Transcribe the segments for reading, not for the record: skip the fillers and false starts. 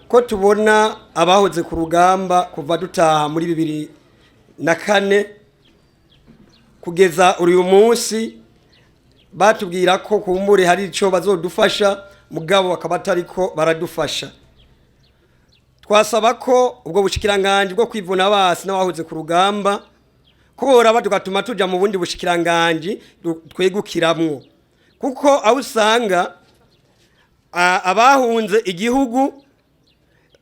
ko tubona abahoze ku rugamba kuva dutaha muri 2004 kugeza uyu munsi batubwira ko kumbure hari ico bazodufasha mugabo bakaba atariko baradufasha. Twasaba ko ubwo bushikiranganje bwo kwivuna basi n'abahoze ku rugamba ko boraba tugatuma tuja mu bundi bushikiranganje twegukiramwo, kuko aho usanga abahunze igihugu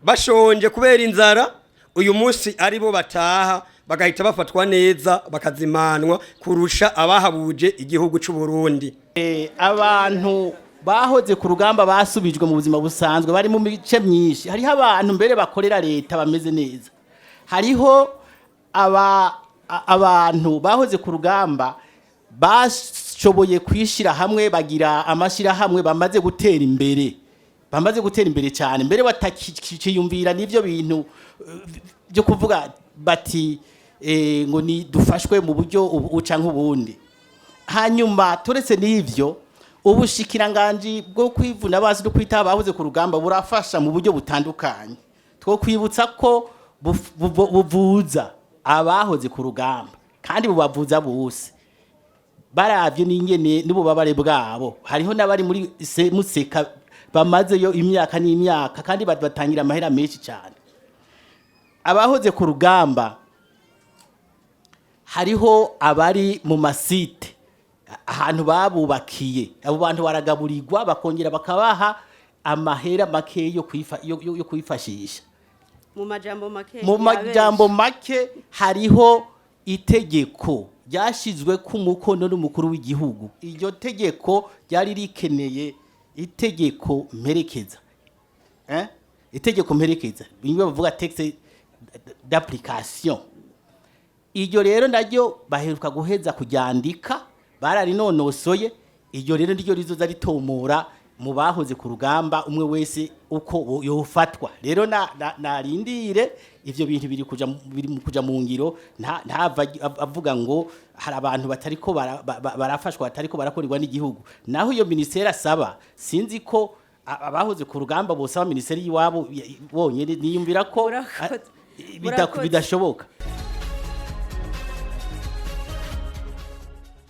bashonje kubera inzara uyu munsi aribo bataha bagahita bafatwa neza bakazimanwa kurusha abahabuje igihugu cy'u Burundi. Abantu bahoze ku rugamba basubijwe mu buzima busanzwe bari mu mice myinshi. Hariho abantu mbere bakorera leta bameze neza, hariho abantu bahoze ku rugamba bashoboye kwishira hamwe bagira amashirahamwe bamaze gutera imbere cyane, mbere batakiyumvira n'ivyo bintu byo kuvuga bati ngo ni dufashwe mu buryo uca nk'ubundi. Hanyuma turetse n'ivyo ubushikiranganje bwo kwivuna basi no kwita abahoze ku rugamba burafasha mu buryo butandukanye. Two kwibutsa ko buvuza abahoze ku rugamba kandi bubavuza bose baravye n'ingene n'ububabare bwabo. Hariho n'abari muri museka bamaze yo imyaka n'imyaka kandi batangira amahera menshi cyane. Abahoze ku rugamba hariho abari mu masite ahantu babubakiye, abo bantu baragaburirwa bakongera bakabaha amahera make yo kwifashisha. Mu majambo make hariho itegeko ryashizwe ku mukono n'umukuru w'igihugu. Iryo tegeko ryari rikeneye itegeko mperekeza, itegeko mperekeza bimwe bavuga texte d'application. Iryo rero naryo baheruka guheza kuryandika, bararinonosoye. Iryo rero niryo rizoza ritomora mu bahoze ku rugamba umwe wese uko yofatwa. Rero narindire ivyo bintu biri kuja mu ngiro, ntava avuga ngo hari abantu batariko barafashwa batariko barakorerwa n'igihugu. Naho iyo ministeri asaba sinzi ko abahoze ku rugamba bose aba ministeri yiwabo bonyene niyumvira ko bidashoboka.